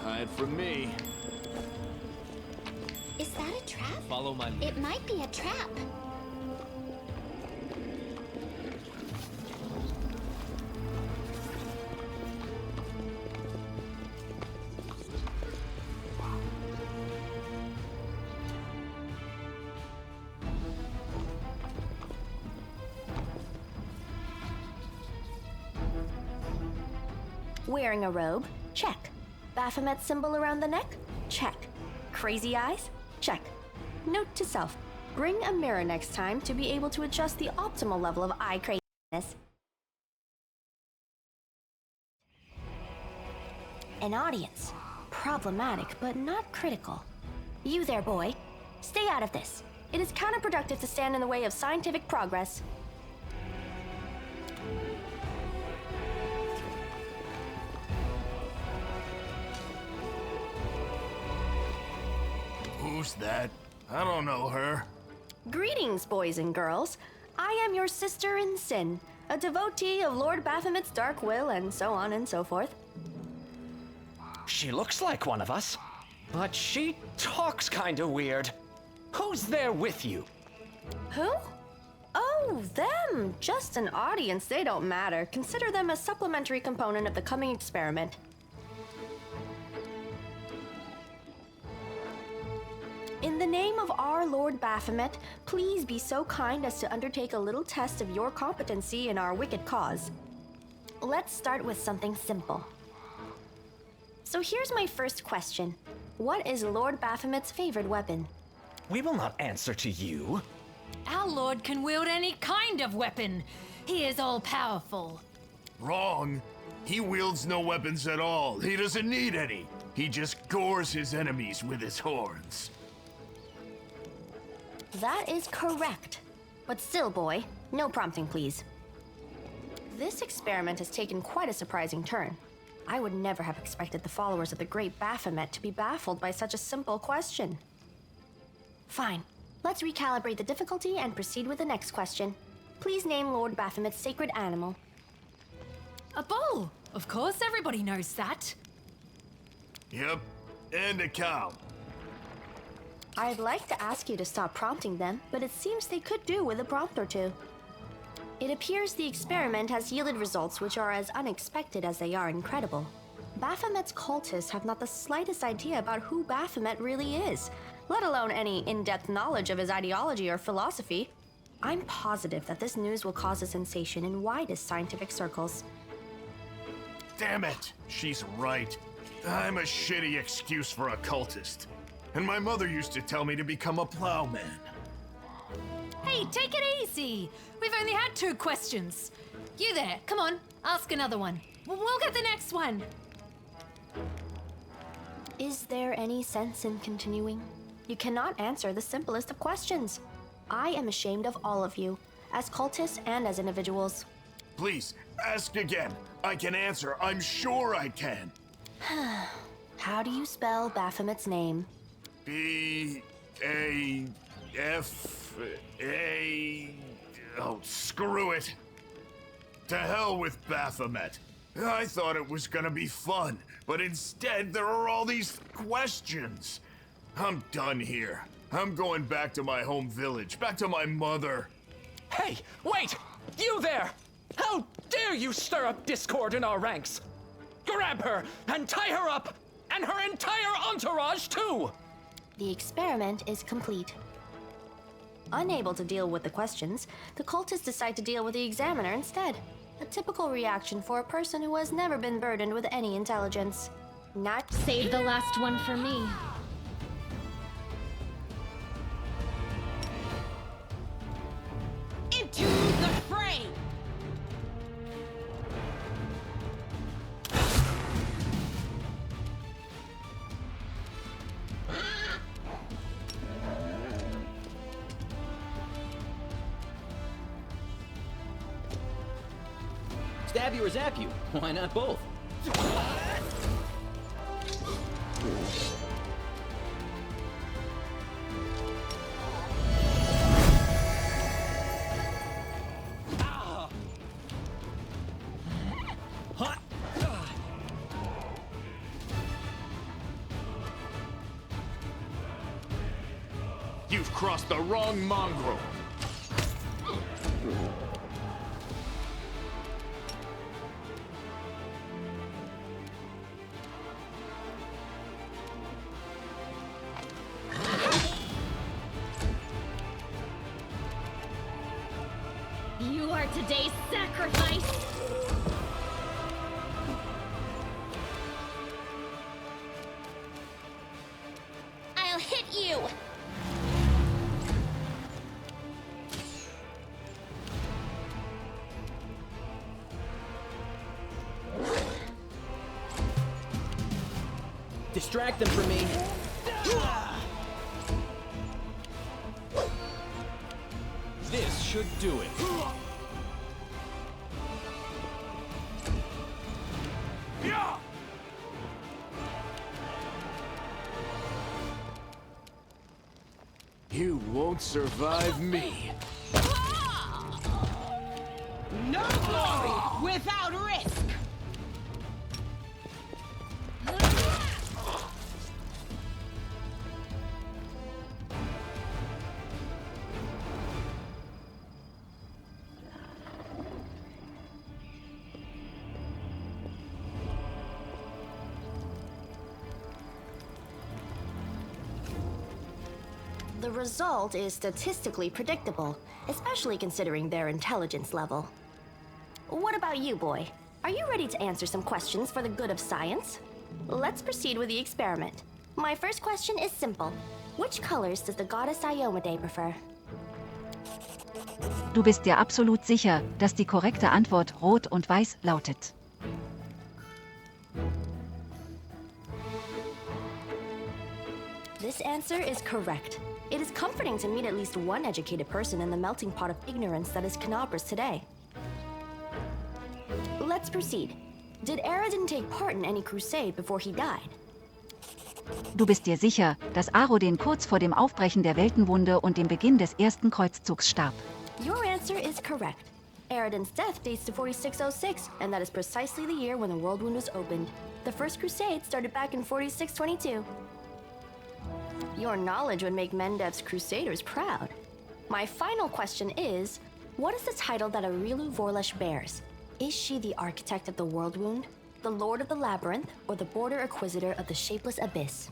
Hide from me. Is that a trap? Follow my lead. It might be a trap. Wearing a robe? Check. Baphomet symbol around the neck? Check. Crazy eyes? Check. Note to self, bring a mirror next time to be able to adjust the optimal level of eye craziness. An audience. Problematic, but not critical. You there, boy. Stay out of this. It is counterproductive to stand in the way of scientific progress. Who's that? I don't know her. Greetings, boys and girls. I am your sister in sin, a devotee of Lord Baphomet's dark will, and so on and so forth. She looks like one of us, but she talks kinda weird. Who's there with you? Who? Oh, them! Just an audience, they don't matter. Consider them a supplementary component of the coming experiment. In the name of our Lord Baphomet, please be so kind as to undertake a little test of your competency in our wicked cause. Let's start with something simple. So here's my first question. What is Lord Baphomet's favorite weapon? We will not answer to you. Our lord can wield any kind of weapon. He is all-powerful. Wrong. He wields no weapons at all. He doesn't need any. He just gores his enemies with his horns. That is correct. But still, boy, no prompting, please. This experiment has taken quite a surprising turn. I would never have expected the followers of the great Baphomet to be baffled by such a simple question. Fine. Let's recalibrate the difficulty and proceed with the next question. Please name Lord Baphomet's sacred animal. A bull! Of course, everybody knows that. Yep, and a cow. I'd like to ask you to stop prompting them, but it seems they could do with a prompt or two. It appears the experiment has yielded results which are as unexpected as they are incredible. Baphomet's cultists have not the slightest idea about who Baphomet really is, let alone any in-depth knowledge of his ideology or philosophy. I'm positive that this news will cause a sensation in widest scientific circles. Damn it, she's right. I'm a shitty excuse for a cultist. And my mother used to tell me to become a plowman. Hey, take it easy. We've only had 2 questions. You there, come on, ask another one. We'll get the next one. Is there any sense in continuing? You cannot answer the simplest of questions. I am ashamed of all of you, as cultists and as individuals. Please, ask again. I can answer. I'm sure I can. How do you spell Baphomet's name? B-A-F-A... Oh, screw it. To hell with Baphomet. I thought it was gonna be fun, but instead there are all these questions. I'm done here. I'm going back to my home village, back to my mother. Hey, wait! You there! How dare you stir up discord in our ranks? Grab her and tie her up! And her entire entourage, too! The experiment is complete. Unable to deal with the questions, the cultists decide to deal with the examiner instead. A typical reaction for a person who has never been burdened with any intelligence. Not Save the last one for me. Into the fray! Stab you or zap you? Why not both? You've crossed the wrong mongrel. You are today's sacrifice. I'll hit you. Distract them from me. This should do it. You won't survive me. No glory without risk! The result is statistically predictable, especially considering their intelligence level. What about you, boy? Are you ready to answer some questions for the good of science? Let's proceed with the experiment. My first question is simple. Which colors does the goddess Iomedae prefer? Du bist dir absolut sicher, dass die korrekte Antwort Rot und Weiß lautet. This answer is correct. It is comforting to meet at least one educated person in the melting pot of ignorance that is Knabras today. Let's proceed. Did Arendae take part in any crusade before he died? Du bist dir sicher, dass Arendae kurz vor dem Aufbrechen der Weltenwunde und dem Beginn des ersten Kreuzzugs starb. Your answer is correct. Arendae's death dates to 4606, and that is precisely the year when the World Wound was opened. The First Crusade started back in 4622. Your knowledge would make Mendev's Crusaders proud. My final question is, what is the title that Aurilu Vorlesh bears? Is she the architect of the World Wound, the Lord of the Labyrinth, or the Border Inquisitor of the Shapeless Abyss?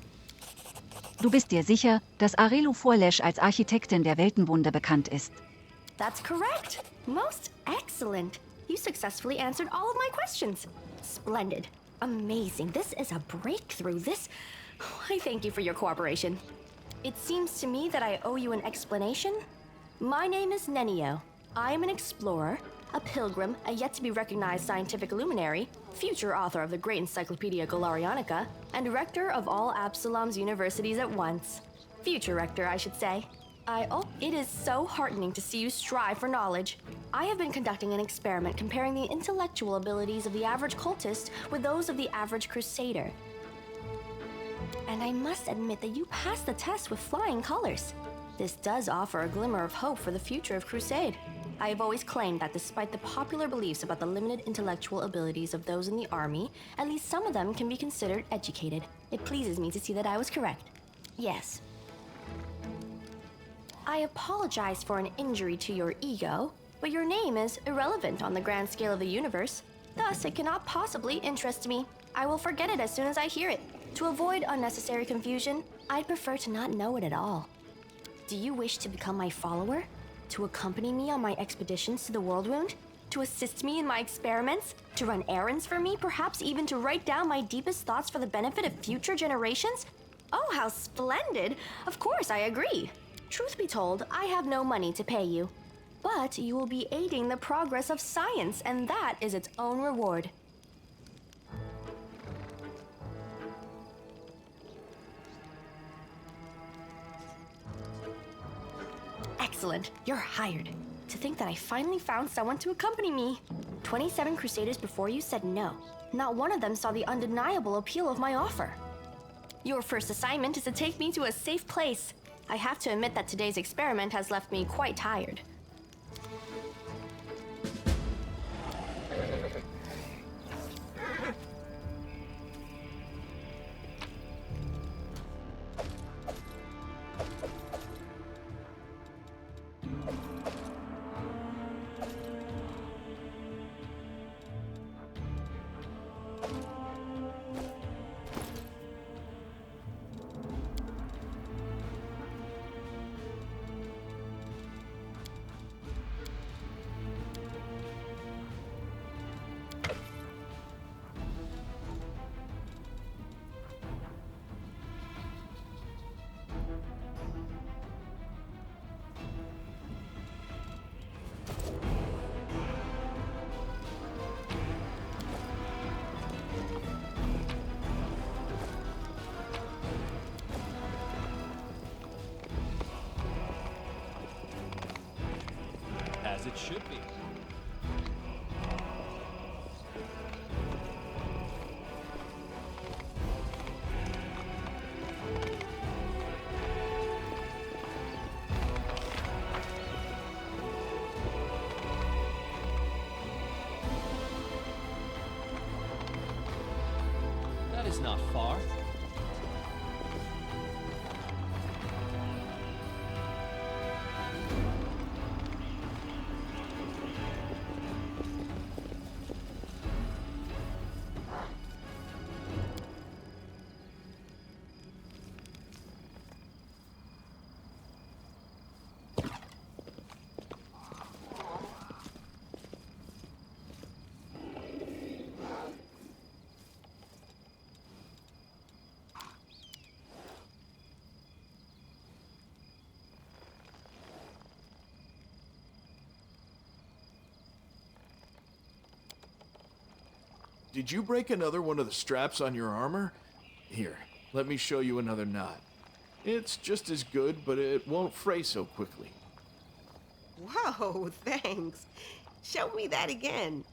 Du bist dir sicher, dass Aurilu Vorlesh als Architektin der Weltenwunde bekannt ist. That's correct. Most excellent. You successfully answered all of my questions. Splendid. Amazing. This is a breakthrough. I thank you for your cooperation. It seems to me that I owe you an explanation. My name is Nenio. I am an explorer, a pilgrim, a yet-to-be-recognized scientific luminary, future author of the great Encyclopedia Galarianica, and rector of all Absalom's universities at once. Future rector, I should say. It is so heartening to see you strive for knowledge. I have been conducting an experiment comparing the intellectual abilities of the average cultist with those of the average crusader. And I must admit that you passed the test with flying colors. This does offer a glimmer of hope for the future of Crusade. I have always claimed that despite the popular beliefs about the limited intellectual abilities of those in the army, at least some of them can be considered educated. It pleases me to see that I was correct. Yes. I apologize for an injury to your ego, but your name is irrelevant on the grand scale of the universe. Thus, it cannot possibly interest me. I will forget it as soon as I hear it. To avoid unnecessary confusion, I'd prefer to not know it at all. Do you wish to become my follower? To accompany me on my expeditions to the World Wound? To assist me in my experiments? To run errands for me? Perhaps even to write down my deepest thoughts for the benefit of future generations? Oh, how splendid! Of course, I agree. Truth be told, I have no money to pay you. But you will be aiding the progress of science, and that is its own reward. Excellent. You're hired. To think that I finally found someone to accompany me. 27 Crusaders before you said no. Not one of them saw the undeniable appeal of my offer. Your first assignment is to take me to a safe place. I have to admit that today's experiment has left me quite tired. as it should be. That is not far. Did you break another one of the straps on your armor? Here, let me show you another knot. It's just as good, but it won't fray so quickly. Whoa, thanks. Show me that again.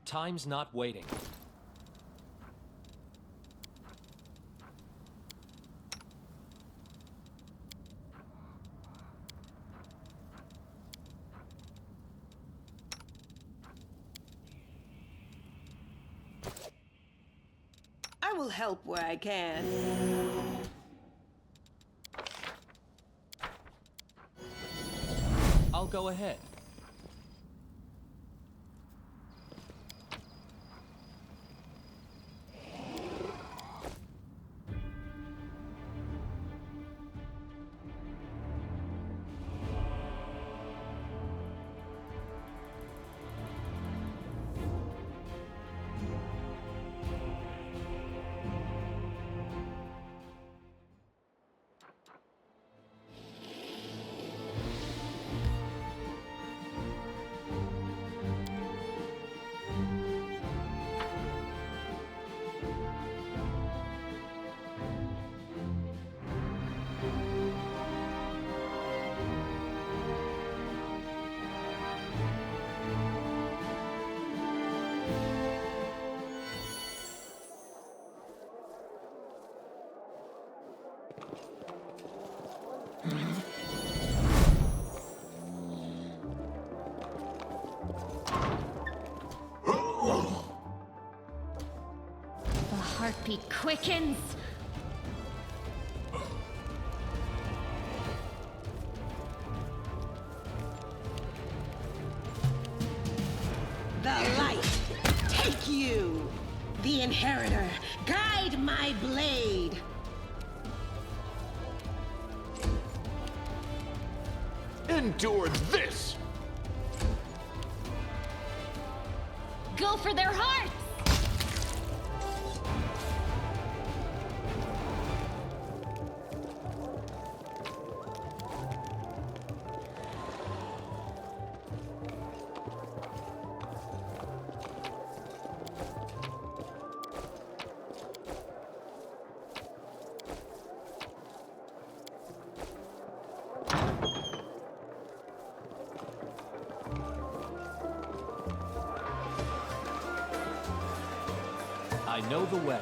Time's not waiting. I will help where I can. I'll go ahead. The heartbeat quickens. The light, take you! The inheritor, guide my blade! Endure this! Go for their hearts! I know the way.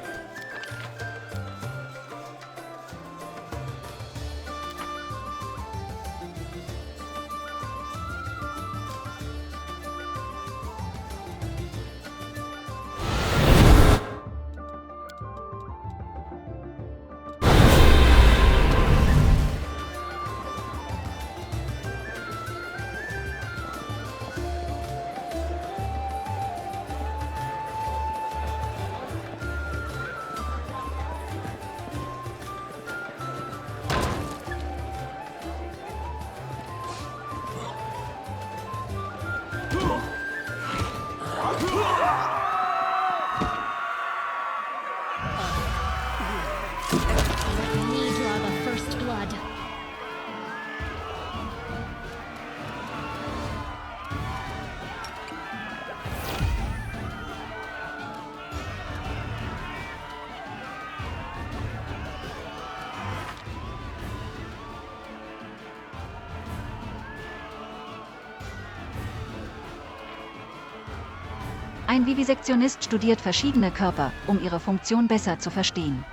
Ein Vivisektionist studiert verschiedene Körper, um ihre Funktion besser zu verstehen.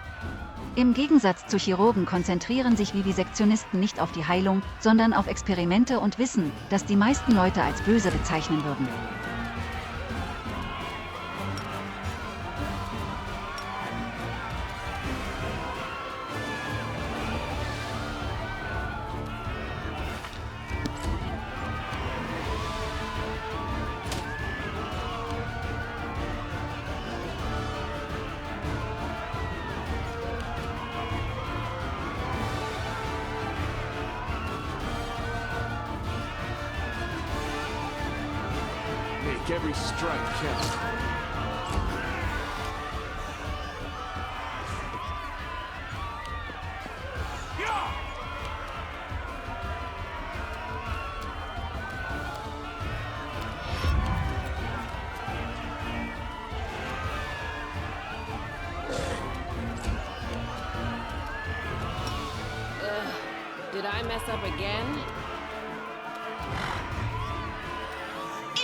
Im Gegensatz zu Chirurgen konzentrieren sich Vivisektionisten nicht auf die Heilung, sondern auf Experimente und Wissen, das die meisten Leute als böse bezeichnen würden. Make every strike count. Did I mess up again?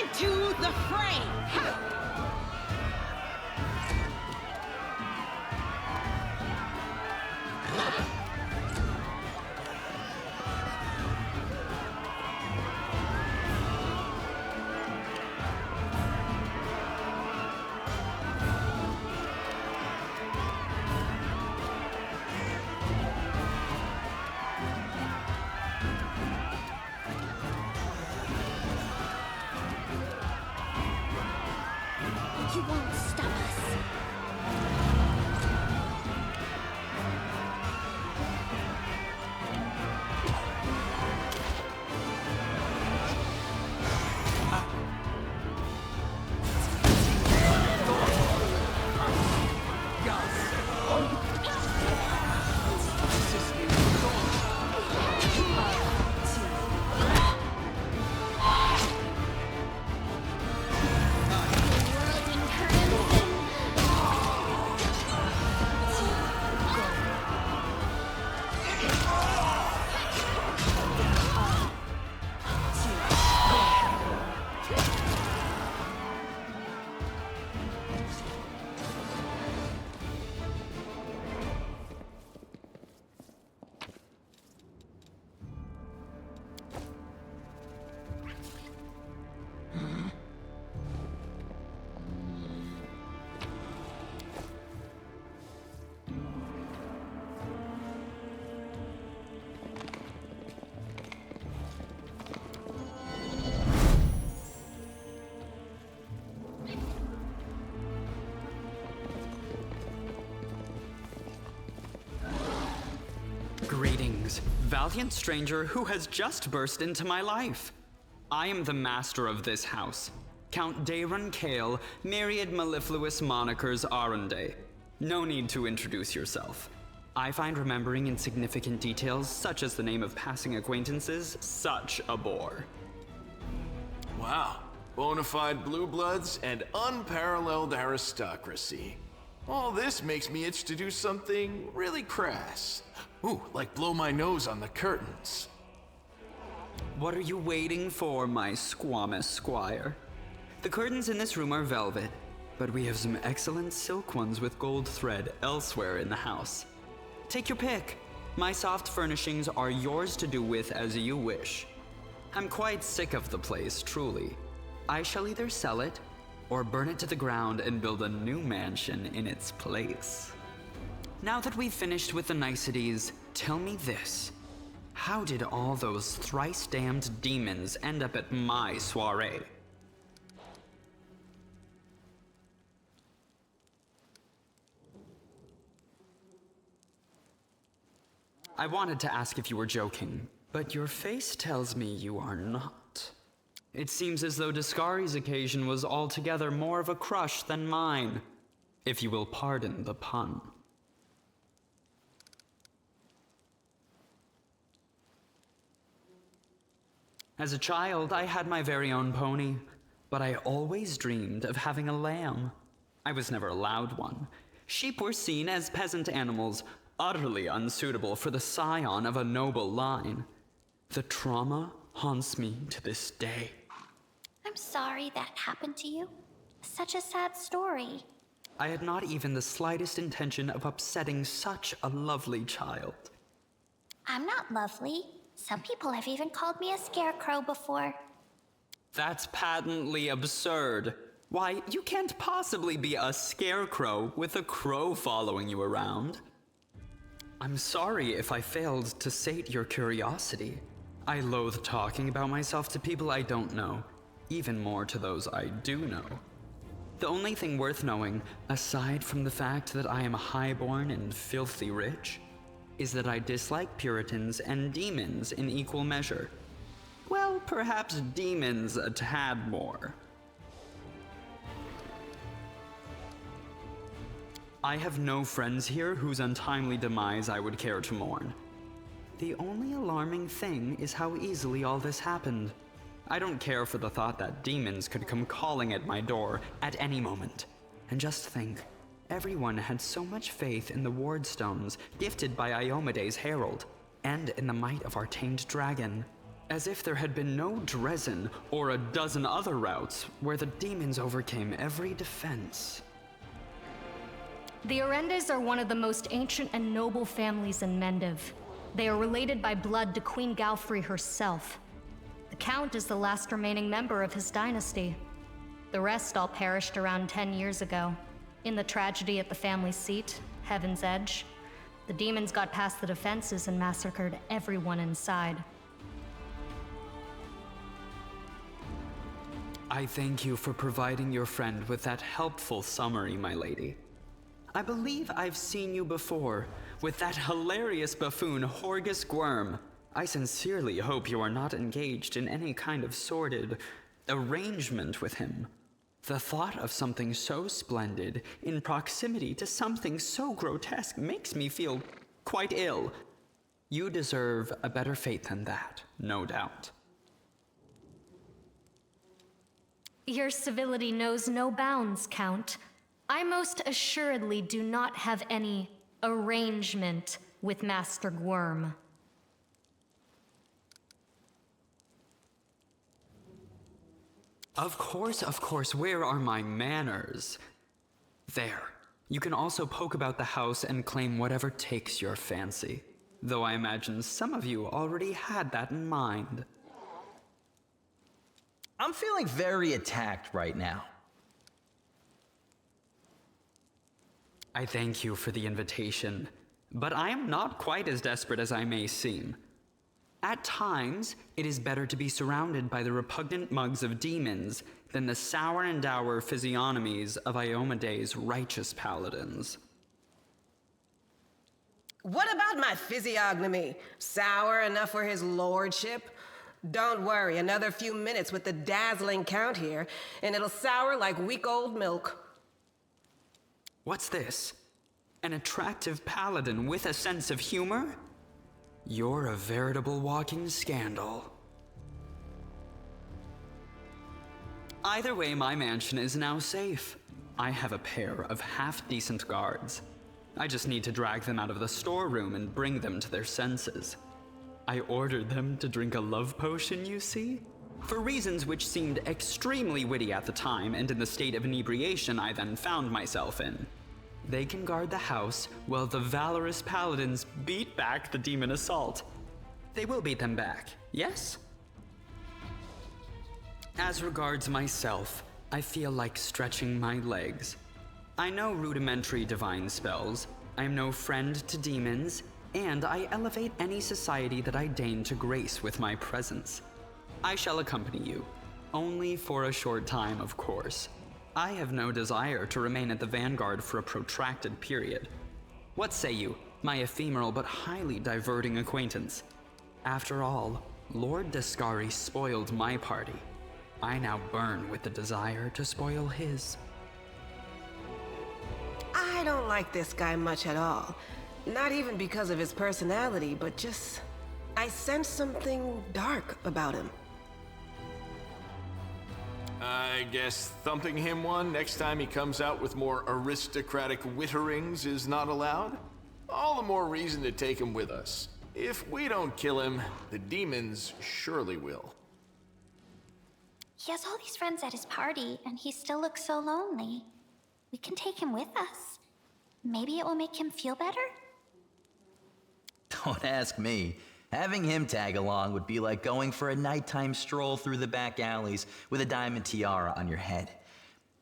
Into the fray! Ha! You won't stop us. Greetings, valiant stranger who has just burst into my life. I am the master of this house, Count Daeran Kael, myriad mellifluous monikers Arendae. No need to introduce yourself. I find remembering insignificant details, such as the name of passing acquaintances, such a bore. Wow. Bona fide blue bloods and unparalleled aristocracy. All this makes me itch to do something really crass. Ooh, like blow my nose on the curtains. What are you waiting for, my squamous squire? The curtains in this room are velvet, but we have some excellent silk ones with gold thread elsewhere in the house. Take your pick. My soft furnishings are yours to do with as you wish. I'm quite sick of the place, truly. I shall either sell it, or burn it to the ground and build a new mansion in its place. Now that we've finished with the niceties, tell me this. How did all those thrice-damned demons end up at my soiree? I wanted to ask if you were joking, but your face tells me you are not. It seems as though Discari's occasion was altogether more of a crush than mine, if you will pardon the pun. As a child, I had my very own pony, but I always dreamed of having a lamb. I was never allowed one. Sheep were seen as peasant animals, utterly unsuitable for the scion of a noble line. The trauma haunts me to this day. I'm sorry that happened to you. Such a sad story. I had not even the slightest intention of upsetting such a lovely child. I'm not lovely. Some people have even called me a scarecrow before. That's patently absurd. Why, you can't possibly be a scarecrow with a crow following you around. I'm sorry if I failed to sate your curiosity. I loathe talking about myself to people I don't know, even more to those I do know. The only thing worth knowing, aside from the fact that I am highborn and filthy rich, is that I dislike Puritans and demons in equal measure. Well, perhaps demons a tad more. I have no friends here whose untimely demise I would care to mourn. The only alarming thing is how easily all this happened. I don't care for the thought that demons could come calling at my door at any moment. And just think, everyone had so much faith in the wardstones gifted by Iomede's herald, and in the might of our tamed dragon, as if there had been no Dresden or a dozen other routes where the demons overcame every defense. The Arendaes are one of the most ancient and noble families in Mendiv. They are related by blood to Queen Galfrey herself. The Count is the last remaining member of his dynasty. The rest all perished around 10 years ago. In the tragedy at the family seat, Heaven's Edge, the demons got past the defenses and massacred everyone inside. I thank you for providing your friend with that helpful summary, my lady. I believe I've seen you before, with that hilarious buffoon Horgus Gwerm. I sincerely hope you are not engaged in any kind of sordid arrangement with him. The thought of something so splendid in proximity to something so grotesque makes me feel quite ill. You deserve a better fate than that, no doubt. Your civility knows no bounds, Count. I most assuredly do not have any arrangement with Master Gwerm. Of course, where are my manners? There. You can also poke about the house and claim whatever takes your fancy. Though I imagine some of you already had that in mind. I'm feeling very attacked right now. I thank you for the invitation, but I am not quite as desperate as I may seem. At times, it is better to be surrounded by the repugnant mugs of demons than the sour and dour physiognomies of Iomede's righteous paladins. What about my physiognomy? Sour enough for his lordship? Don't worry, another few minutes with the dazzling Count here, and it'll sour like week-old milk. What's this? An attractive paladin with a sense of humor? You're a veritable walking scandal. Either way, my mansion is now safe. I have a pair of half-decent guards. I just need to drag them out of the storeroom and bring them to their senses. I ordered them to drink a love potion, you see? For reasons which seemed extremely witty at the time and in the state of inebriation I then found myself in. They can guard the house while the valorous paladins beat back the demon assault. They will beat them back, yes? As regards myself, I feel like stretching my legs. I know rudimentary divine spells, I am no friend to demons, and I elevate any society that I deign to grace with my presence. I shall accompany you, only for a short time, of course. I have no desire to remain at the vanguard for a protracted period. What say you, my ephemeral but highly diverting acquaintance? After all, Lord Descari spoiled my party. I now burn with the desire to spoil his. I don't like this guy much at all. Not even because of his personality, but just... I sense something dark about him. I guess thumping him one next time he comes out with more aristocratic witterings is not allowed? All the more reason to take him with us. If we don't kill him, the demons surely will. He has all these friends at his party, and he still looks so lonely. We can take him with us. Maybe it will make him feel better? Don't ask me. Having him tag along would be like going for a nighttime stroll through the back alleys with a diamond tiara on your head.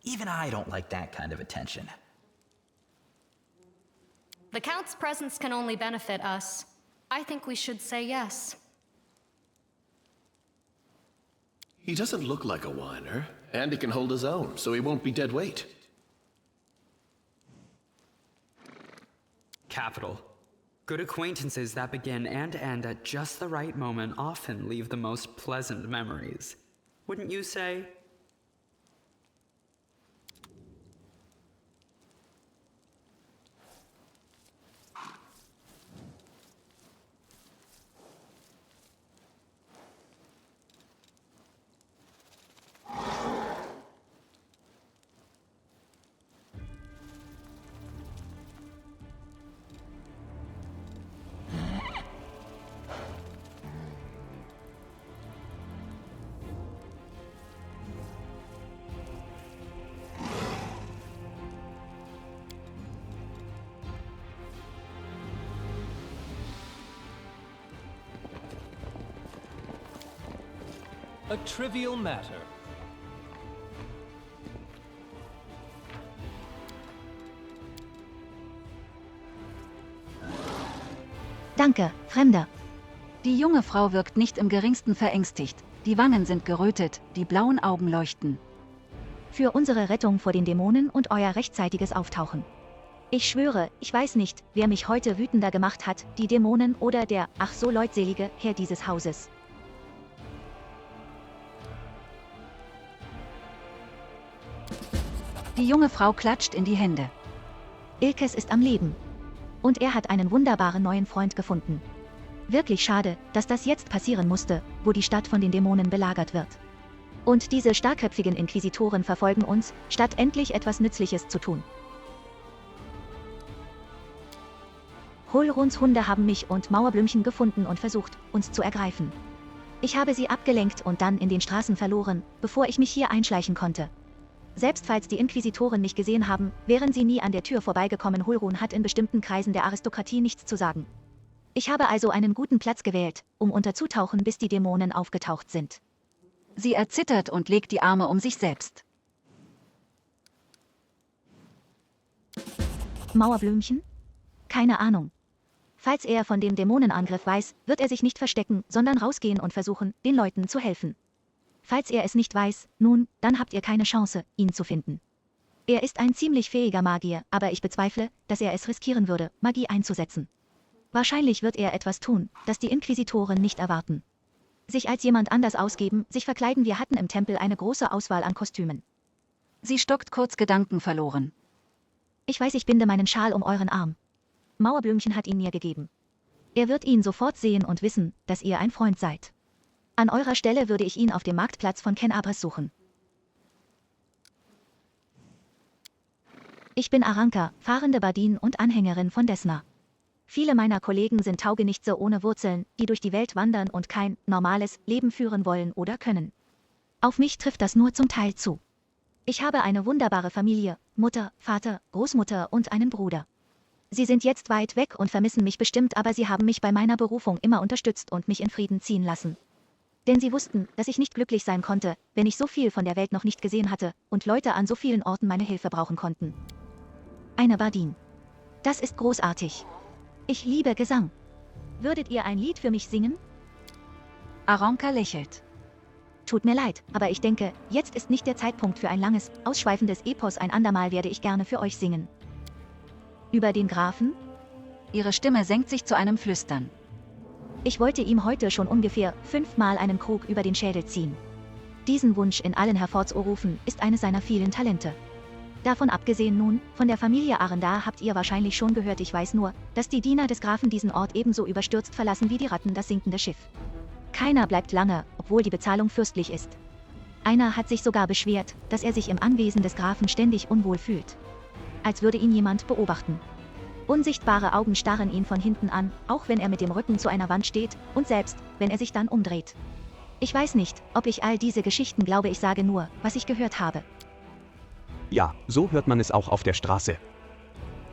Even I don't like that kind of attention. The Count's presence can only benefit us. I think we should say yes. He doesn't look like a whiner, and he can hold his own, so he won't be dead weight. Capital. Good acquaintances that begin and end at just the right moment often leave the most pleasant memories. Wouldn't you say? A trivial matter. Danke, Fremder. Die junge Frau wirkt nicht im geringsten verängstigt. Die Wangen sind gerötet, die blauen Augen leuchten. Für unsere Rettung vor den Dämonen und euer rechtzeitiges Auftauchen. Ich schwöre, ich weiß nicht, wer mich heute wütender gemacht hat, die Dämonen oder der, ach so leutselige, Herr dieses Hauses. Die junge Frau klatscht in die Hände. Ilkes ist am Leben. Und er hat einen wunderbaren neuen Freund gefunden. Wirklich schade, dass das jetzt passieren musste, wo die Stadt von den Dämonen belagert wird. Und diese starrköpfigen Inquisitoren verfolgen uns, statt endlich etwas Nützliches zu tun. Holruns Hunde haben mich und Mauerblümchen gefunden und versucht, uns zu ergreifen. Ich habe sie abgelenkt und dann in den Straßen verloren, bevor ich mich hier einschleichen konnte. Selbst falls die Inquisitoren mich gesehen haben, wären sie nie an der Tür vorbeigekommen. Holrun hat in bestimmten Kreisen der Aristokratie nichts zu sagen. Ich habe also einen guten Platz gewählt, um unterzutauchen, bis die Dämonen aufgetaucht sind. Sie erzittert und legt die Arme um sich selbst. Mauerblümchen? Keine Ahnung. Falls er von dem Dämonenangriff weiß, wird er sich nicht verstecken, sondern rausgehen und versuchen, den Leuten zu helfen. Falls er es nicht weiß, nun, dann habt ihr keine Chance, ihn zu finden. Er ist ein ziemlich fähiger Magier, aber ich bezweifle, dass er es riskieren würde, Magie einzusetzen. Wahrscheinlich wird er etwas tun, das die Inquisitoren nicht erwarten. Sich als jemand anders ausgeben, sich verkleiden. Wir hatten im Tempel eine große Auswahl an Kostümen. Sie stockt kurz gedankenverloren. Ich weiß, ich binde meinen Schal um euren Arm. Mauerblümchen hat ihn mir gegeben. Er wird ihn sofort sehen und wissen, dass ihr ein Freund seid. An eurer Stelle würde ich ihn auf dem Marktplatz von Kenabres suchen. Ich bin Aranka, fahrende Bardin und Anhängerin von Desna. Viele meiner Kollegen sind Taugenichtse ohne Wurzeln, die durch die Welt wandern und kein normales Leben führen wollen oder können. Auf mich trifft das nur zum Teil zu. Ich habe eine wunderbare Familie, Mutter, Vater, Großmutter und einen Bruder. Sie sind jetzt weit weg und vermissen mich bestimmt, aber sie haben mich bei meiner Berufung immer unterstützt und mich in Frieden ziehen lassen. Denn sie wussten, dass ich nicht glücklich sein konnte, wenn ich so viel von der Welt noch nicht gesehen hatte und Leute an so vielen Orten meine Hilfe brauchen konnten. Eine Bardin. Das ist großartig. Ich liebe Gesang. Würdet ihr ein Lied für mich singen? Aranka lächelt. Tut mir leid, aber ich denke, jetzt ist nicht der Zeitpunkt für ein langes, ausschweifendes Epos. Ein andermal werde ich gerne für euch singen. Über den Grafen? Ihre Stimme senkt sich zu einem Flüstern. Ich wollte ihm heute schon ungefähr 5-mal einen Krug über den Schädel ziehen. Diesen Wunsch in allen hervorzurufen, ist eines seiner vielen Talente. Davon abgesehen nun, von der Familie Arendae habt ihr wahrscheinlich schon gehört. Ich weiß nur, dass die Diener des Grafen diesen Ort ebenso überstürzt verlassen wie die Ratten das sinkende Schiff. Keiner bleibt lange, obwohl die Bezahlung fürstlich ist. Einer hat sich sogar beschwert, dass er sich im Anwesen des Grafen ständig unwohl fühlt. Als würde ihn jemand beobachten. Unsichtbare Augen starren ihn von hinten an, auch wenn er mit dem Rücken zu einer Wand steht, und selbst, wenn er sich dann umdreht. Ich weiß nicht, ob ich all diese Geschichten glaube, ich sage nur, was ich gehört habe. Ja, so hört man es auch auf der Straße.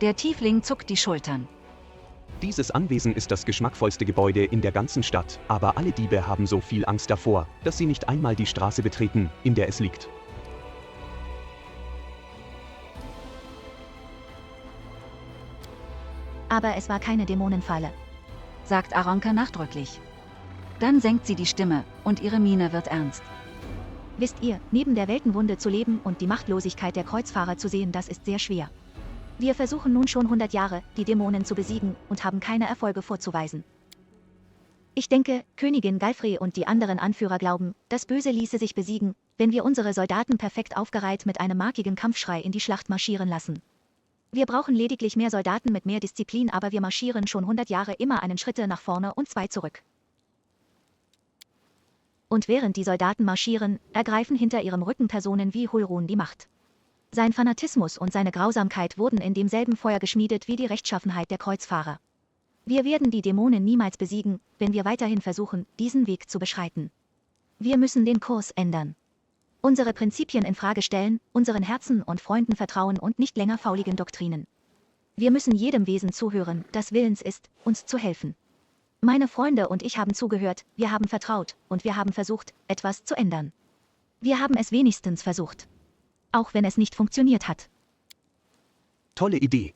Der Tiefling zuckt die Schultern. Dieses Anwesen ist das geschmackvollste Gebäude in der ganzen Stadt, aber alle Diebe haben so viel Angst davor, dass sie nicht einmal die Straße betreten, in der es liegt. Aber es war keine Dämonenfalle, sagt Aranka nachdrücklich. Dann senkt sie die Stimme, und ihre Miene wird ernst. Wisst ihr, neben der Weltenwunde zu leben und die Machtlosigkeit der Kreuzfahrer zu sehen, das ist sehr schwer. Wir versuchen nun schon 100 Jahre, die Dämonen zu besiegen und haben keine Erfolge vorzuweisen. Ich denke, Königin Galfrey und die anderen Anführer glauben, das Böse ließe sich besiegen, wenn wir unsere Soldaten perfekt aufgereiht mit einem markigen Kampfschrei in die Schlacht marschieren lassen. Wir brauchen lediglich mehr Soldaten mit mehr Disziplin, aber wir marschieren schon 100 Jahre immer einen Schritt nach vorne und 2 zurück. Und während die Soldaten marschieren, ergreifen hinter ihrem Rücken Personen wie Hulrun die Macht. Sein Fanatismus und seine Grausamkeit wurden in demselben Feuer geschmiedet wie die Rechtschaffenheit der Kreuzfahrer. Wir werden die Dämonen niemals besiegen, wenn wir weiterhin versuchen, diesen Weg zu beschreiten. Wir müssen den Kurs ändern. Unsere Prinzipien in Frage stellen, unseren Herzen und Freunden vertrauen und nicht länger fauligen Doktrinen. Wir müssen jedem Wesen zuhören, das willens ist, uns zu helfen. Meine Freunde und ich haben zugehört, wir haben vertraut, und wir haben versucht, etwas zu ändern. Wir haben es wenigstens versucht. Auch wenn es nicht funktioniert hat. Tolle Idee.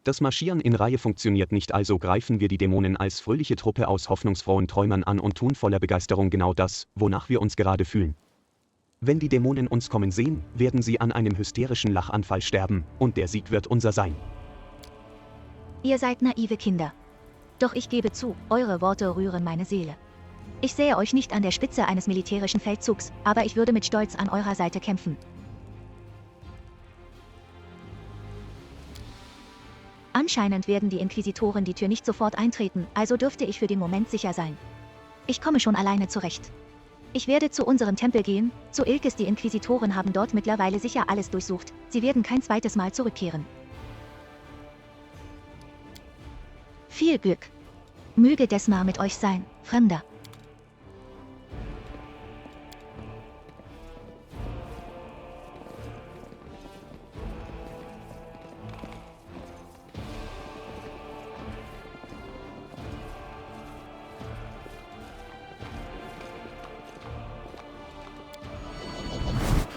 Das Marschieren in Reihe funktioniert nicht, also greifen wir die Dämonen als fröhliche Truppe aus hoffnungsfrohen Träumern an und tun voller Begeisterung genau das, wonach wir uns gerade fühlen. Wenn die Dämonen uns kommen sehen, werden sie an einem hysterischen Lachanfall sterben, und der Sieg wird unser sein. Ihr seid naive Kinder. Doch ich gebe zu, eure Worte rühren meine Seele. Ich sähe euch nicht an der Spitze eines militärischen Feldzugs, aber ich würde mit Stolz an eurer Seite kämpfen. Anscheinend werden die Inquisitoren die Tür nicht sofort eintreten, also dürfte ich für den Moment sicher sein. Ich komme schon alleine zurecht. Ich werde zu unserem Tempel gehen, zu Ilkes. Die Inquisitoren haben dort mittlerweile sicher alles durchsucht, sie werden kein zweites Mal zurückkehren. Viel Glück. Möge Desmar mit euch sein, Fremder.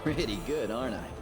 Pretty good, aren't I?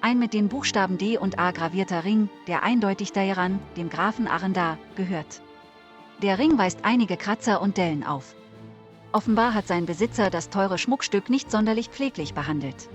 Ein mit den Buchstaben D und A gravierter Ring, der eindeutig Daeran, dem Grafen Arendae, gehört. Der Ring weist einige Kratzer und Dellen auf. Offenbar hat sein Besitzer das teure Schmuckstück nicht sonderlich pfleglich behandelt.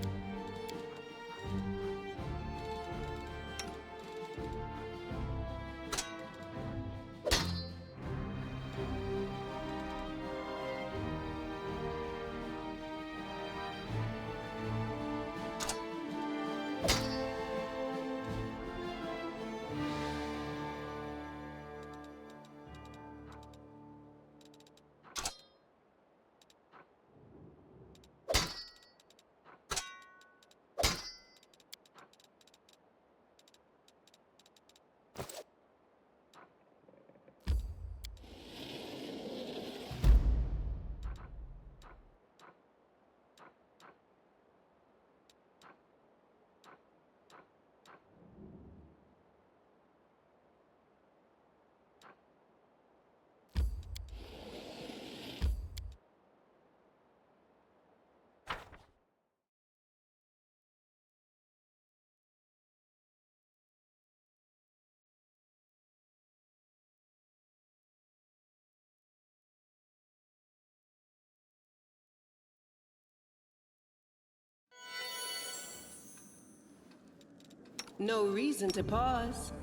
No reason to pause.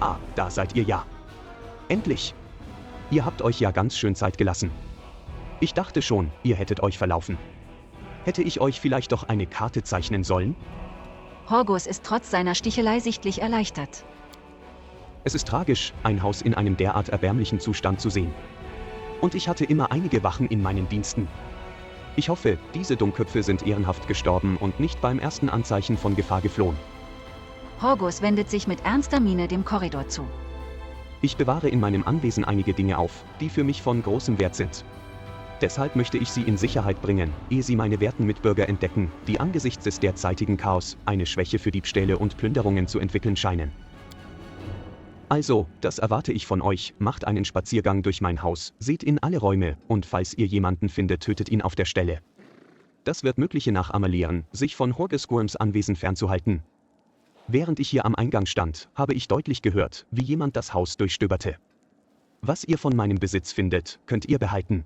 Ah, da seid ihr ja. Endlich. Ihr habt euch ja ganz schön Zeit gelassen. Ich dachte schon, ihr hättet euch verlaufen. Hätte ich euch vielleicht doch eine Karte zeichnen sollen? Horgus ist trotz seiner Stichelei sichtlich erleichtert. Es ist tragisch, ein Haus in einem derart erbärmlichen Zustand zu sehen. Und ich hatte immer einige Wachen in meinen Diensten. Ich hoffe, diese Dummköpfe sind ehrenhaft gestorben und nicht beim ersten Anzeichen von Gefahr geflohen. Horgus wendet sich mit ernster Miene dem Korridor zu. Ich bewahre in meinem Anwesen einige Dinge auf, die für mich von großem Wert sind. Deshalb möchte ich sie in Sicherheit bringen, ehe sie meine werten Mitbürger entdecken, die angesichts des derzeitigen Chaos eine Schwäche für Diebstähle und Plünderungen zu entwickeln scheinen. Also, das erwarte ich von euch, macht einen Spaziergang durch mein Haus, seht in alle Räume und falls ihr jemanden findet, tötet ihn auf der Stelle. Das wird mögliche Nachahmer lehren, sich von Horgus Gwerms Anwesen fernzuhalten. Während ich hier am Eingang stand, habe ich deutlich gehört, wie jemand das Haus durchstöberte. Was ihr von meinem Besitz findet, könnt ihr behalten.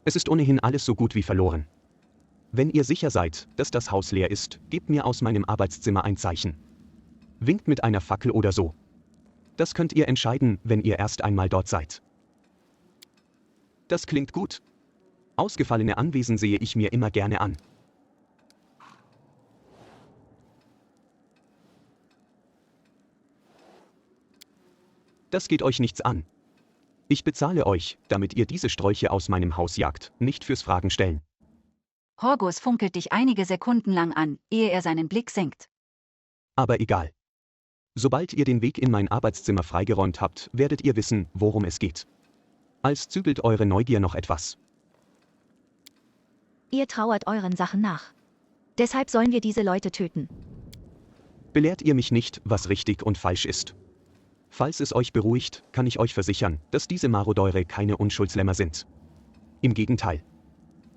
Es ist ohnehin alles so gut wie verloren. Wenn ihr sicher seid, dass das Haus leer ist, gebt mir aus meinem Arbeitszimmer ein Zeichen. Winkt mit einer Fackel oder so. Das könnt ihr entscheiden, wenn ihr erst einmal dort seid. Das klingt gut. Ausgefallene Anwesen sehe ich mir immer gerne an. Das geht euch nichts an. Ich bezahle euch, damit ihr diese Strolche aus meinem Haus jagt, nicht fürs Fragen stellen. Horgus funkelt dich einige Sekunden lang an, ehe er seinen Blick senkt. Aber egal. Sobald ihr den Weg in mein Arbeitszimmer freigeräumt habt, werdet ihr wissen, worum es geht. Als zügelt eure Neugier noch etwas. Ihr trauert euren Sachen nach. Deshalb sollen wir diese Leute töten. Belehrt ihr mich nicht, was richtig und falsch ist. Falls es euch beruhigt, kann ich euch versichern, dass diese Marodeure keine Unschuldslämmer sind. Im Gegenteil.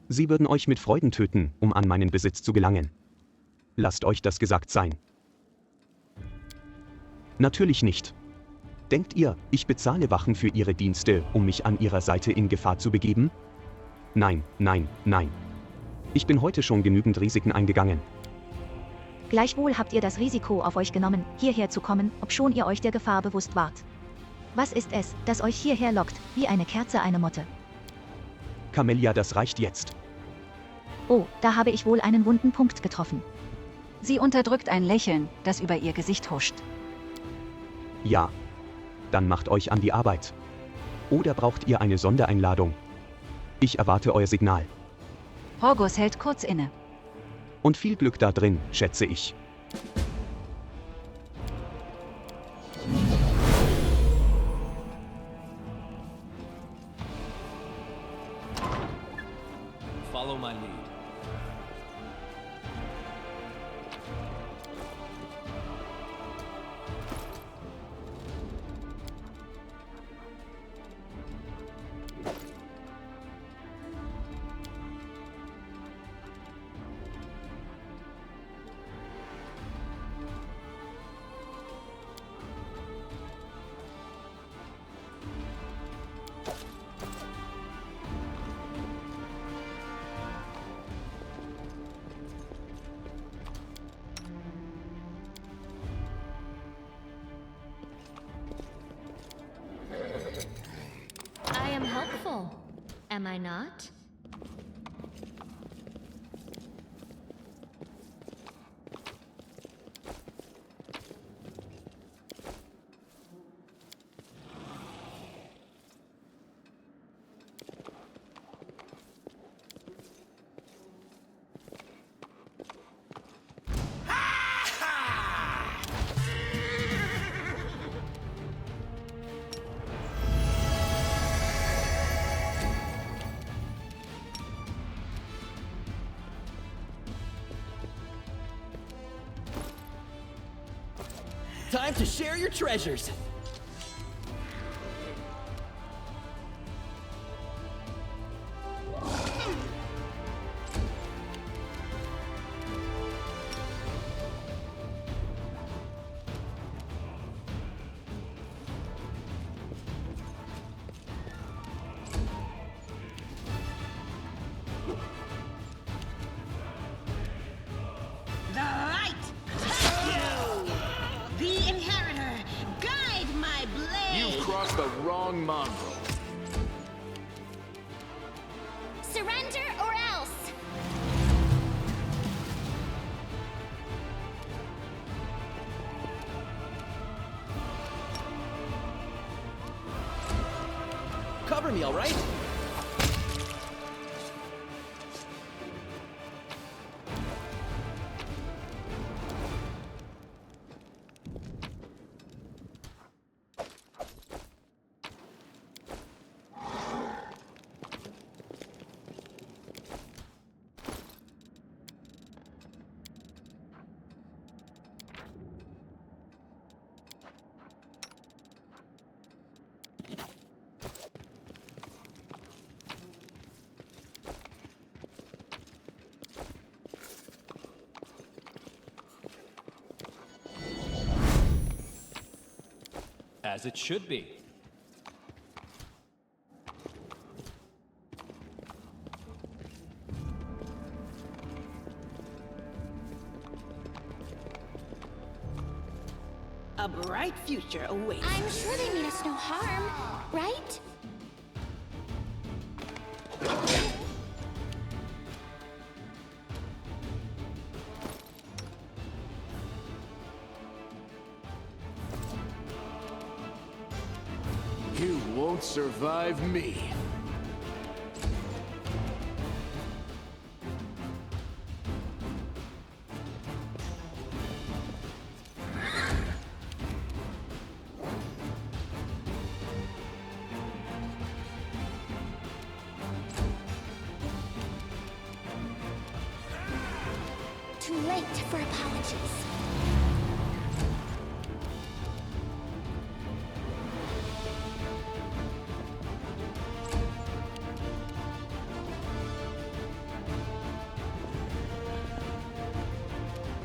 Sie würden euch mit Freuden töten, um an meinen Besitz zu gelangen. Lasst euch das gesagt sein. Natürlich nicht. Denkt ihr, ich bezahle Wachen für ihre Dienste, um mich an ihrer Seite in Gefahr zu begeben? Nein, nein, nein. Ich bin heute schon genügend Risiken eingegangen. Gleichwohl habt ihr das Risiko auf euch genommen, hierher zu kommen, obschon ihr euch der Gefahr bewusst wart. Was ist es, das euch hierher lockt, wie eine Kerze eine Motte? Camellia, das reicht jetzt. Oh, da habe ich wohl einen wunden Punkt getroffen. Sie unterdrückt ein Lächeln, das über ihr Gesicht huscht. Ja. Dann macht euch an die Arbeit. Oder braucht ihr eine Sondereinladung? Ich erwarte euer Signal. Horgus hält kurz inne. Und viel Glück da drin, schätze ich. Follow my lead. I am helpful, am I not? Time to share your treasures. The light! Take you! The inheritor! Guide my blade! You've crossed the wrong mongrel. Surrender or else! Cover me, all right? As it should be. A bright future awaits. I'm sure they mean us no harm, right? You won't survive me. Too late for apologies.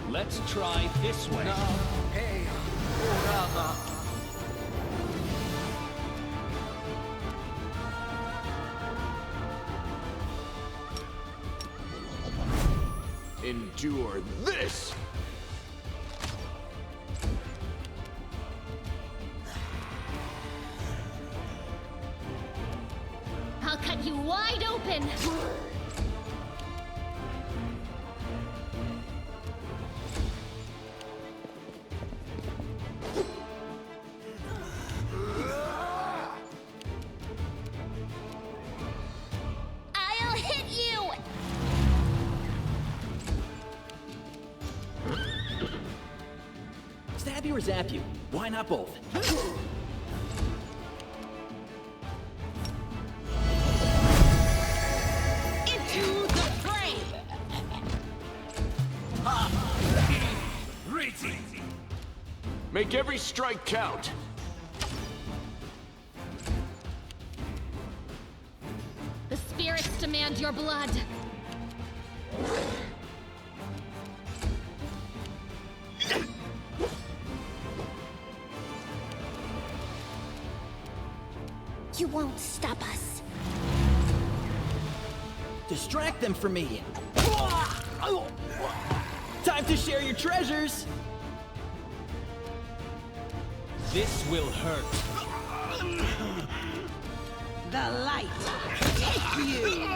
Let's try this way. Endure this! I'll cut you wide open! I'll hit you! Stab you or zap you? Why not both? Into the fray! Make every strike count. The spirits demand your blood. You won't stop us. Distract them from me. Time to share your treasures. This will hurt. The light! Take you!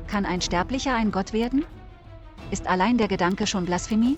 Kann ein Sterblicher ein Gott werden? Ist allein der Gedanke schon Blasphemie?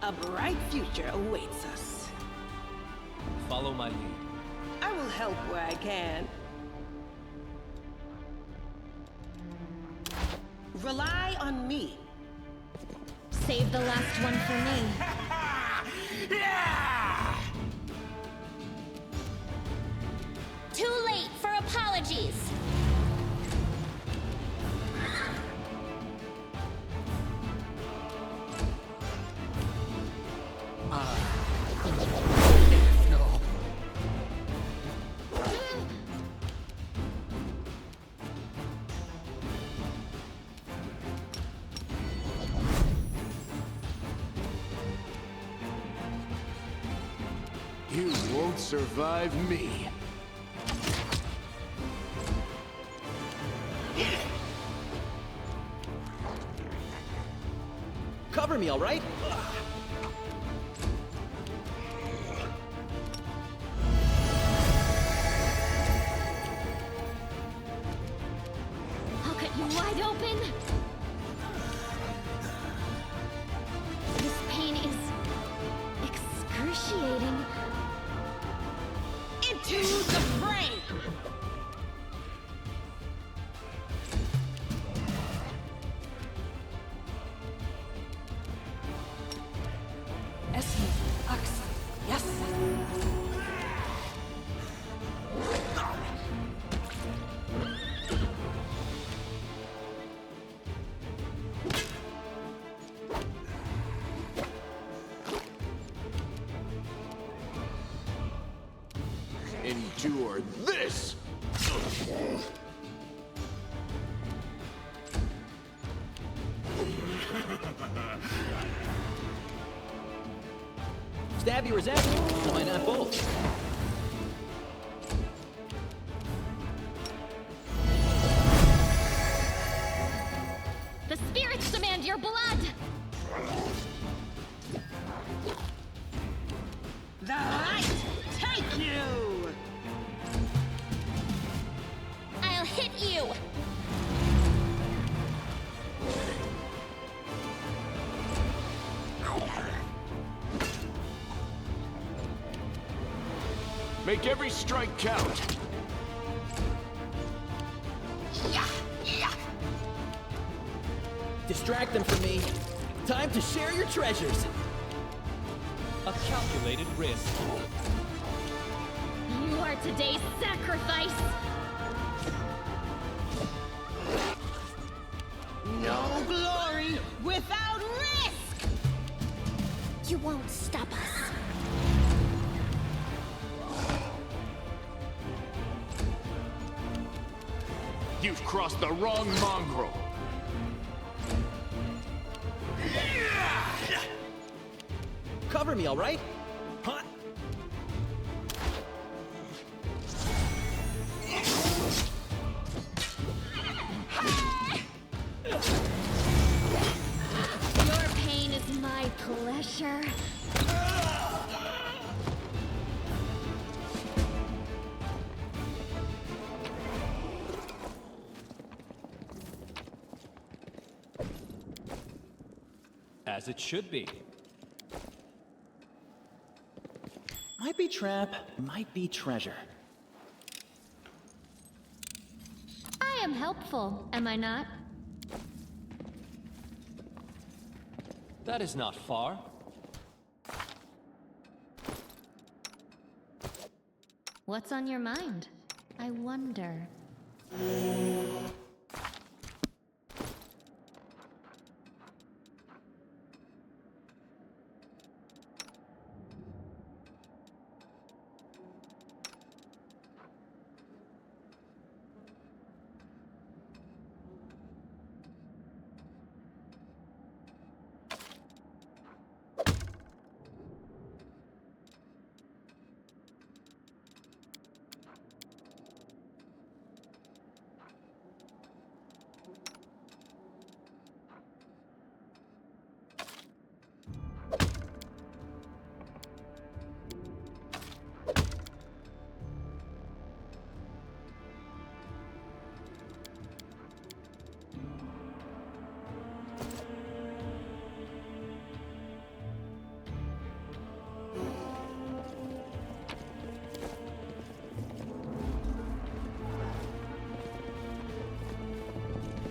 A bright future awaits us. Follow my lead. I will help where I can. Rely on me. Save the last one for me. Too late for apologies. You won't survive me. Cover me, all right? I'll cut you wide open. This pain is excruciating. Into the fray! Endure this! Stab you resent. Why not both? The spirits demand your blood. The light take you! I'll hit you. Make every strike count. Distract them from me. Time to share your treasures. A calculated risk. You are today's sacrifice. No glory without risk! You won't stop us. You've crossed the wrong mongrel. Cover me, all right? Huh? Your pain is my pleasure. As it should be. Might be trap, might be treasure. I am helpful, am I not? That is not far. What's on your mind? I wonder.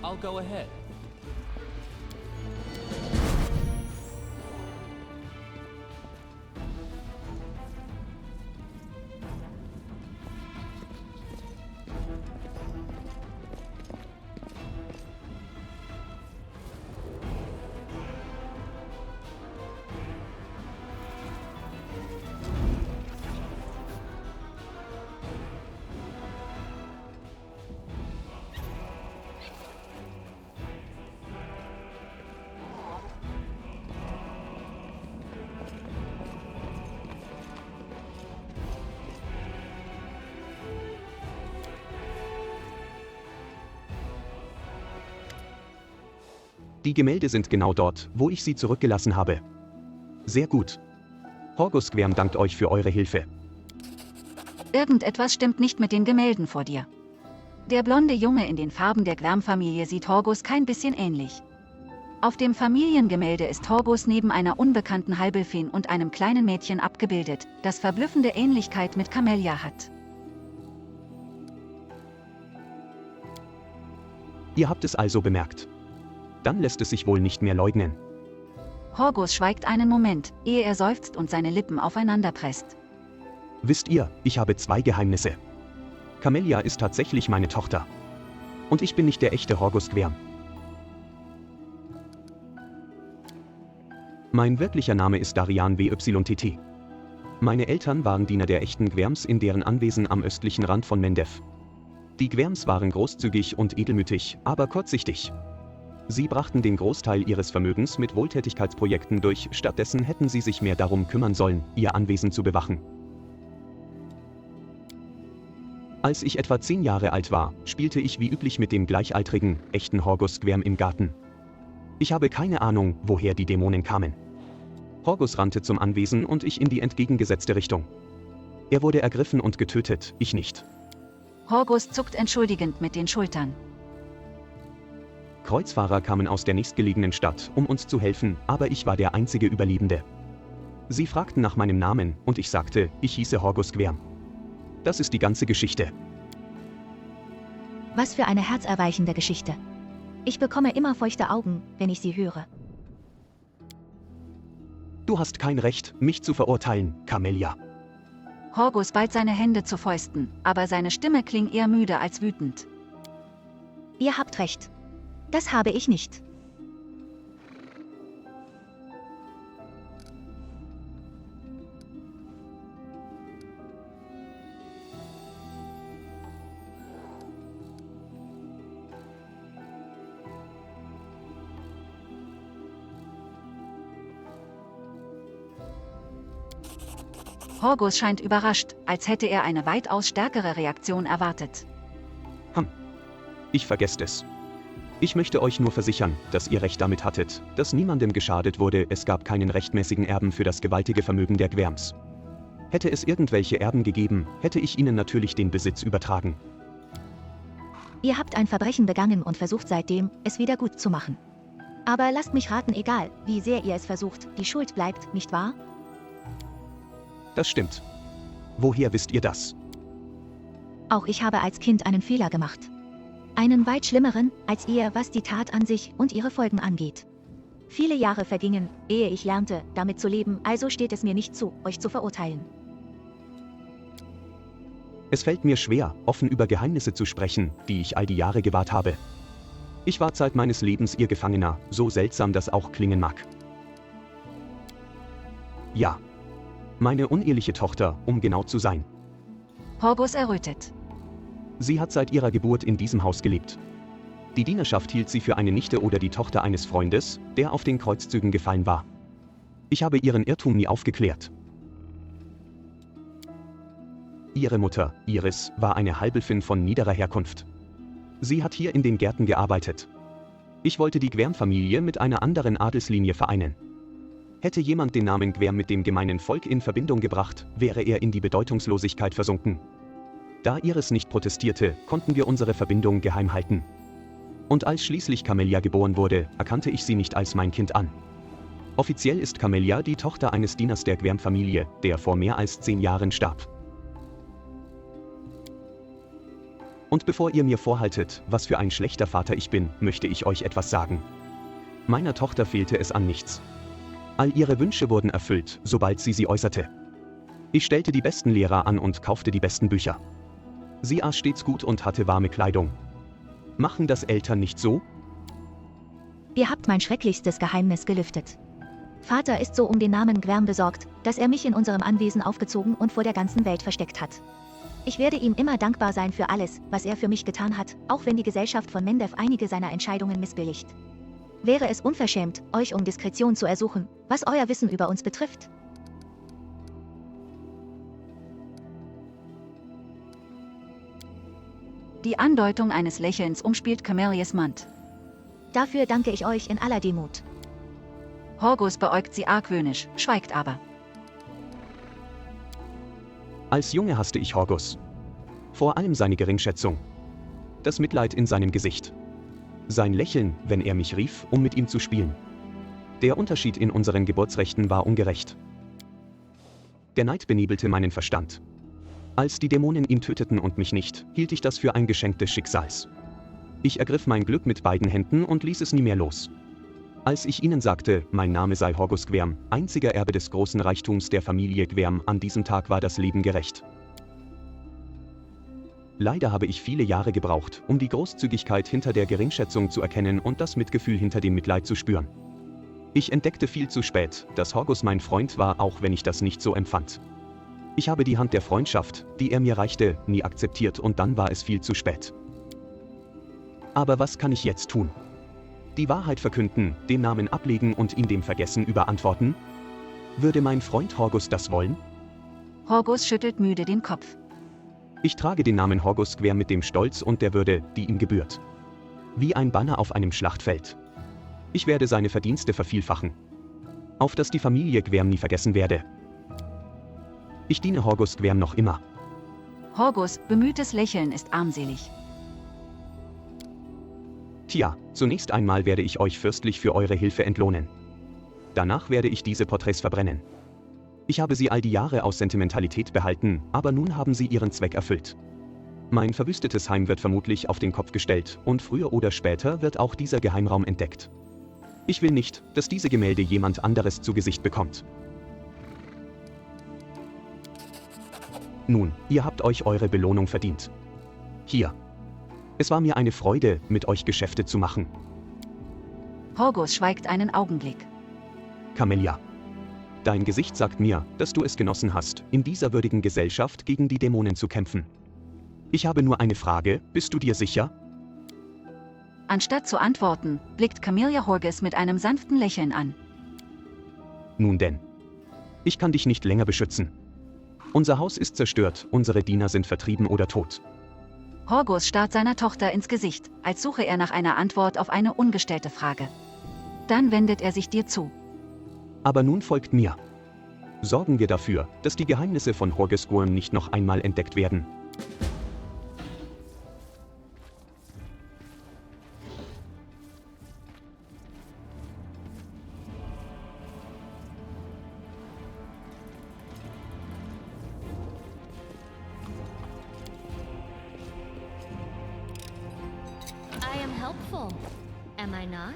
I'll go ahead. Die Gemälde sind genau dort, wo ich sie zurückgelassen habe. Sehr gut. Horgus Gwerm dankt euch für eure Hilfe. Irgendetwas stimmt nicht mit den Gemälden vor dir. Der blonde Junge in den Farben der Gwerm-Familie sieht Horgus kein bisschen ähnlich. Auf dem Familiengemälde ist Horgus neben einer unbekannten Halbelfeen und einem kleinen Mädchen abgebildet, das verblüffende Ähnlichkeit mit Camellia hat. Ihr habt es also bemerkt. Dann lässt es sich wohl nicht mehr leugnen. Horgus schweigt einen Moment, ehe er seufzt und seine Lippen aufeinander presst. Wisst ihr, ich habe 2 Geheimnisse. Camellia ist tatsächlich meine Tochter. Und ich bin nicht der echte Horgus Gwerm. Mein wirklicher Name ist Daeran WYTT. Meine Eltern waren Diener der echten Gwerms in deren Anwesen am östlichen Rand von Mendev. Die Gwerms waren großzügig und edelmütig, aber kurzsichtig. Sie brachten den Großteil ihres Vermögens mit Wohltätigkeitsprojekten durch, stattdessen hätten sie sich mehr darum kümmern sollen, ihr Anwesen zu bewachen. Als ich etwa 10 Jahre alt war, spielte ich wie üblich mit dem gleichaltrigen, echten Horgus Gwerm im Garten. Ich habe keine Ahnung, woher die Dämonen kamen. Horgus rannte zum Anwesen und ich in die entgegengesetzte Richtung. Er wurde ergriffen und getötet, ich nicht. Horgus zuckt entschuldigend mit den Schultern. Kreuzfahrer kamen aus der nächstgelegenen Stadt, um uns zu helfen, aber ich war der einzige Überlebende. Sie fragten nach meinem Namen und ich sagte, ich hieße Horgus Gwerm. Das ist die ganze Geschichte. Was für eine herzerweichende Geschichte. Ich bekomme immer feuchte Augen, wenn ich sie höre. Du hast kein Recht, mich zu verurteilen, Camellia. Horgus ballt seine Hände zu Fäusten, aber seine Stimme klingt eher müde als wütend. Ihr habt recht. Das habe ich nicht. Horgus scheint überrascht, als hätte er eine weitaus stärkere Reaktion erwartet. Ich vergesst es. Ich möchte euch nur versichern, dass ihr recht damit hattet, dass niemandem geschadet wurde, es gab keinen rechtmäßigen Erben für das gewaltige Vermögen der Gwerms. Hätte es irgendwelche Erben gegeben, hätte ich ihnen natürlich den Besitz übertragen. Ihr habt ein Verbrechen begangen und versucht seitdem, es wieder gut zu machen. Aber lasst mich raten, egal, wie sehr ihr es versucht, die Schuld bleibt, nicht wahr? Das stimmt. Woher wisst ihr das? Auch ich habe als Kind einen Fehler gemacht. Einen weit schlimmeren, als ihr, was die Tat an sich und ihre Folgen angeht. Viele Jahre vergingen, ehe ich lernte, damit zu leben, also steht es mir nicht zu, euch zu verurteilen. Es fällt mir schwer, offen über Geheimnisse zu sprechen, die ich all die Jahre gewahrt habe. Ich war Zeit meines Lebens ihr Gefangener, so seltsam das auch klingen mag. Ja. Meine uneheliche Tochter, um genau zu sein. Horgus errötet. Sie hat seit ihrer Geburt in diesem Haus gelebt. Die Dienerschaft hielt sie für eine Nichte oder die Tochter eines Freundes, der auf den Kreuzzügen gefallen war. Ich habe ihren Irrtum nie aufgeklärt. Ihre Mutter, Iris, war eine Halbelfin von niederer Herkunft. Sie hat hier in den Gärten gearbeitet. Ich wollte die Gwerm-Familie mit einer anderen Adelslinie vereinen. Hätte jemand den Namen Gwerm mit dem gemeinen Volk in Verbindung gebracht, wäre er in die Bedeutungslosigkeit versunken. Da Iris nicht protestierte, konnten wir unsere Verbindung geheim halten. Und als schließlich Camellia geboren wurde, erkannte ich sie nicht als mein Kind an. Offiziell ist Camellia die Tochter eines Dieners der Gwerm-Familie, der vor mehr als 10 Jahren starb. Und bevor ihr mir vorhaltet, was für ein schlechter Vater ich bin, möchte ich euch etwas sagen. Meiner Tochter fehlte es an nichts. All ihre Wünsche wurden erfüllt, sobald sie äußerte. Ich stellte die besten Lehrer an und kaufte die besten Bücher. Sie aß stets gut und hatte warme Kleidung. Machen das Eltern nicht so? Ihr habt mein schrecklichstes Geheimnis gelüftet. Vater ist so um den Namen Gwerm besorgt, dass er mich in unserem Anwesen aufgezogen und vor der ganzen Welt versteckt hat. Ich werde ihm immer dankbar sein für alles, was er für mich getan hat, auch wenn die Gesellschaft von Mendev einige seiner Entscheidungen missbilligt. Wäre es unverschämt, euch um Diskretion zu ersuchen, was euer Wissen über uns betrifft? Die Andeutung eines Lächelns umspielt Camelias Mund. Dafür danke ich euch in aller Demut. Horgus beäugt sie argwöhnisch, schweigt aber. Als Junge hasste ich Horgus. Vor allem seine Geringschätzung. Das Mitleid in seinem Gesicht. Sein Lächeln, wenn er mich rief, um mit ihm zu spielen. Der Unterschied in unseren Geburtsrechten war ungerecht. Der Neid benebelte meinen Verstand. Als die Dämonen ihn töteten und mich nicht, hielt ich das für ein Geschenk des Schicksals. Ich ergriff mein Glück mit beiden Händen und ließ es nie mehr los. Als ich ihnen sagte, mein Name sei Horgus Gwerm, einziger Erbe des großen Reichtums der Familie Gwerm, an diesem Tag war das Leben gerecht. Leider habe ich viele Jahre gebraucht, um die Großzügigkeit hinter der Geringschätzung zu erkennen und das Mitgefühl hinter dem Mitleid zu spüren. Ich entdeckte viel zu spät, dass Horgus mein Freund war, auch wenn ich das nicht so empfand. Ich habe die Hand der Freundschaft, die er mir reichte, nie akzeptiert und dann war es viel zu spät. Aber was kann ich jetzt tun? Die Wahrheit verkünden, den Namen ablegen und ihn dem Vergessen überantworten? Würde mein Freund Horgus das wollen? Horgus schüttelt müde den Kopf. Ich trage den Namen Horgus Gwerm mit dem Stolz und der Würde, die ihm gebührt. Wie ein Banner auf einem Schlachtfeld. Ich werde seine Verdienste vervielfachen. Auf dass die Familie Gwerm nie vergessen werde. Ich diene Horgus Gwerm noch immer. Horgus' bemühtes Lächeln ist armselig. Tja, zunächst einmal werde ich euch fürstlich für eure Hilfe entlohnen. Danach werde ich diese Porträts verbrennen. Ich habe sie all die Jahre aus Sentimentalität behalten, aber nun haben sie ihren Zweck erfüllt. Mein verwüstetes Heim wird vermutlich auf den Kopf gestellt und früher oder später wird auch dieser Geheimraum entdeckt. Ich will nicht, dass diese Gemälde jemand anderes zu Gesicht bekommt. Nun, ihr habt euch eure Belohnung verdient. Hier. Es war mir eine Freude, mit euch Geschäfte zu machen. Horgus schweigt einen Augenblick. Camelia. Dein Gesicht sagt mir, dass du es genossen hast, in dieser würdigen Gesellschaft gegen die Dämonen zu kämpfen. Ich habe nur eine Frage, bist du dir sicher? Anstatt zu antworten, blickt Camelia Horgus mit einem sanften Lächeln an. Nun denn. Ich kann dich nicht länger beschützen. Unser Haus ist zerstört, unsere Diener sind vertrieben oder tot. Horgus starrt seiner Tochter ins Gesicht, als suche er nach einer Antwort auf eine ungestellte Frage. Dann wendet er sich dir zu. Aber nun folgt mir. Sorgen wir dafür, dass die Geheimnisse von Horgus Gwerm nicht noch einmal entdeckt werden. I am helpful. Am I not?